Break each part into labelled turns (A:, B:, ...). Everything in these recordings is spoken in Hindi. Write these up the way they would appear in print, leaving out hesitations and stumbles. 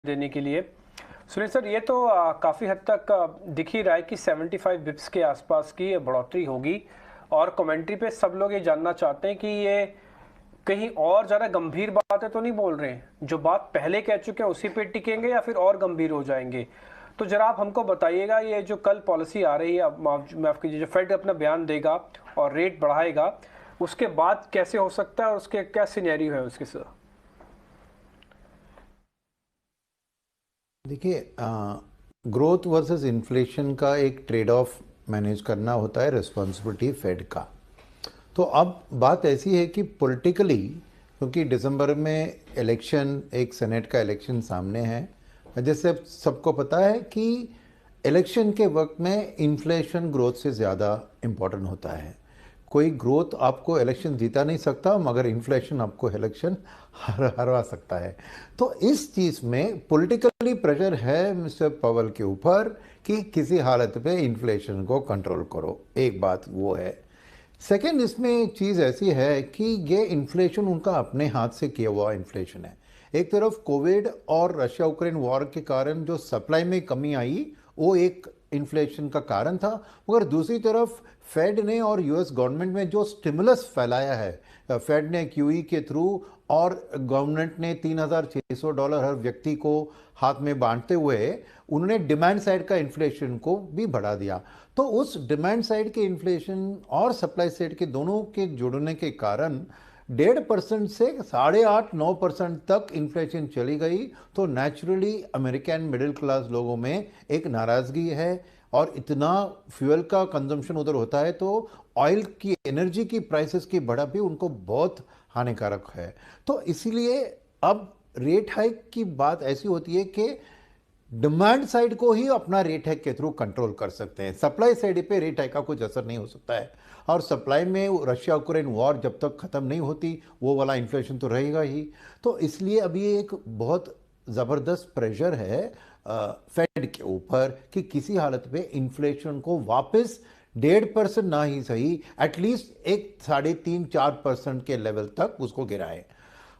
A: देने के लिए। सुनील सर, ये तो काफ़ी हद तक दिख ही रहा है कि 75 बिप्स के आसपास की ये बढ़ोतरी होगी और कमेंट्री पे सब लोग ये जानना चाहते हैं कि ये कहीं और ज़्यादा गंभीर बातें तो नहीं बोल रहे हैं, जो बात पहले कह चुके हैं उसी पे टिकेंगे या फिर और गंभीर हो जाएंगे। तो जरा आप हमको बताइएगा, ये जो कल पॉलिसी आ रही है, माफ कीजिए, जो फेड अपना बयान देगा और रेट बढ़ाएगा, उसके बाद कैसे हो सकता है और उसके क्या सिनेरियो है उसके सर?
B: देखिए, ग्रोथ वर्सेस इन्फ्लेशन का एक ट्रेड ऑफ मैनेज करना होता है, रिस्पॉन्सिबिलिटी फेड का। तो अब बात ऐसी है कि पॉलिटिकली, क्योंकि दिसंबर में इलेक्शन, एक सेनेट का इलेक्शन सामने है, जैसे सबको पता है कि इलेक्शन के वक्त में इन्फ्लेशन ग्रोथ से ज़्यादा इम्पोर्टेंट होता है। कोई ग्रोथ आपको इलेक्शन जीता नहीं सकता, मगर इन्फ्लेशन आपको इलेक्शन हरवा सकता है। तो इस चीज़ में पॉलिटिकली प्रेशर है मिस्टर पवल के ऊपर कि किसी हालत पे इन्फ्लेशन को कंट्रोल करो। एक बात वो है। सेकंड, इसमें चीज़ ऐसी है कि ये इन्फ्लेशन उनका अपने हाथ से किया हुआ इन्फ्लेशन है। एक तरफ कोविड और रशिया यूक्रेन वॉर के कारण जो सप्लाई में कमी आई, वो एक इन्फ्लेशन का कारण था। मगर दूसरी तरफ फेड ने और यूएस गवर्नमेंट में जो स्टिमुलस फैलाया है, फेड ने क्यूई के थ्रू और गवर्नमेंट ने $3,600 हर व्यक्ति को हाथ में बांटते हुए उन्होंने डिमांड साइड का इन्फ्लेशन को भी बढ़ा दिया। तो उस डिमांड साइड के इन्फ्लेशन और सप्लाई साइड के दोनों के जुड़ने के कारण 1.5% से 8.5-9% तक इन्फ्लेशन चली गई। तो नेचुरली अमेरिकन मिडिल क्लास लोगों में एक नाराज़गी है, और इतना फ्यूल का कंजम्पशन उधर होता है तो ऑयल की, एनर्जी की प्राइसेस की बढ़ा भी उनको बहुत हानिकारक है। तो इसीलिए अब रेट हाइक की बात ऐसी होती है कि डिमांड साइड को ही अपना रेट हाइक के थ्रू कंट्रोल कर सकते हैं, सप्लाई साइड पे रेट हाइक का कुछ असर नहीं हो सकता है। और सप्लाई में रशिया यूक्रेन वॉर जब तक ख़त्म नहीं होती, वो वाला इन्फ्लेशन तो रहेगा ही। तो इसलिए अभी एक बहुत ज़बरदस्त प्रेशर है फेड के ऊपर कि किसी हालत में इन्फ्लेशन को वापस 1.5% ना ही सही, एटलीस्ट एक 3.5-4% के लेवल तक उसको गिराए।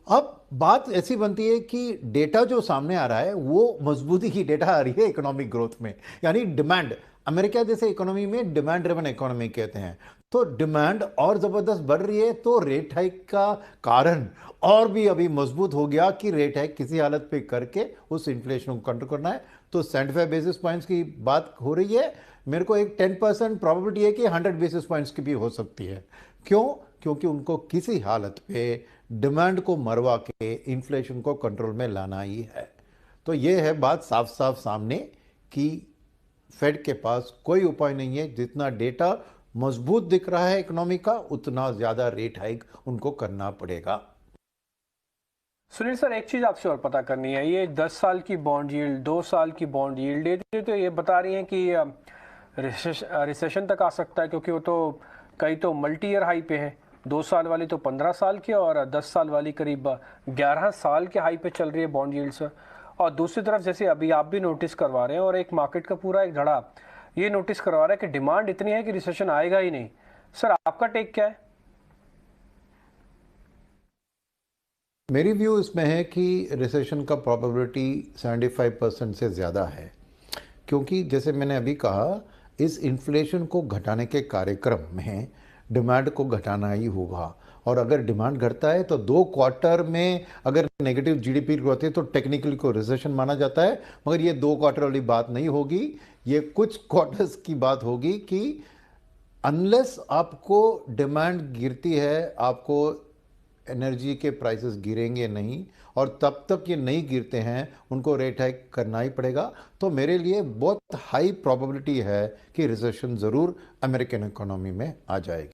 B: अब बात ऐसी बनती है कि डेटा जो सामने आ रहा है वो मजबूती की डेटा आ रही है इकोनॉमिक ग्रोथ में, यानी डिमांड। अमेरिका जैसे इकोनॉमी में डिमांड ड्रिवन इकोनॉमी कहते हैं, तो डिमांड और जबरदस्त बढ़ रही है, तो रेट हाइक का कारण और भी अभी मजबूत हो गया कि रेट हाइक किसी हालत पे करके उस इन्फ्लेशन को कंट्रोल करना है। तो 75 बेसिस पॉइंट्स की बात हो रही है। मेरे को एक 10% प्रॉबिलिटी है कि 100 बेसिस पॉइंट्स की भी हो सकती है। क्यों? क्योंकि उनको किसी हालत पे डिमांड को मरवा के इन्फ्लेशन को कंट्रोल में लाना ही है। तो ये है बात साफ साफ सामने कि फेड के पास कोई उपाय नहीं है। जितना डेटा मजबूत दिख रहा है इकोनॉमी का, उतना ज्यादा रेट हाइक उनको करना पड़ेगा।
A: सुनील सर, एक चीज़ आपसे और पता करनी है। ये 10 साल की बॉन्ड यील्ड, 2 साल की बॉन्ड यील्ड, ये तो ये बता रही हैं कि रिसेशन तक आ सकता है, क्योंकि वो तो कई तो मल्टी ईयर हाई पे हैं। 2 साल वाली तो 15 साल की और 10 साल वाली करीब 11 साल के हाई पे चल रही है बॉन्ड यील्ड सर। और दूसरी तरफ जैसे अभी आप भी नोटिस करवा रहे हैं और एक मार्केट का पूरा एक धड़ा ये नोटिस करवा रहा है कि डिमांड इतनी है कि रिसेशन आएगा ही नहीं। सर, आपका टेक क्या है?
B: मेरी व्यू इसमें है कि रिसेशन का प्रोबेबिलिटी 75% से ज़्यादा है, क्योंकि जैसे मैंने अभी कहा, इस इन्फ्लेशन को घटाने के कार्यक्रम में डिमांड को घटाना ही होगा। और अगर डिमांड घटता है तो 2 क्वार्टर में अगर नेगेटिव जीडीपी ग्रोथ है तो टेक्निकली को रिसेशन माना जाता है। मगर ये 2 क्वार्टर वाली बात नहीं होगी, ये कुछ क्वार्टर्स की बात होगी कि अनलेस आपको डिमांड गिरती है, आपको एनर्जी के प्राइसेस गिरेंगे नहीं, और तब तक ये नहीं गिरते हैं, उनको रेट हाइक करना ही पड़ेगा। तो मेरे लिए बहुत हाई प्रोबेबिलिटी है कि रिसेशन ज़रूर अमेरिकन इकोनॉमी में आ जाएगी।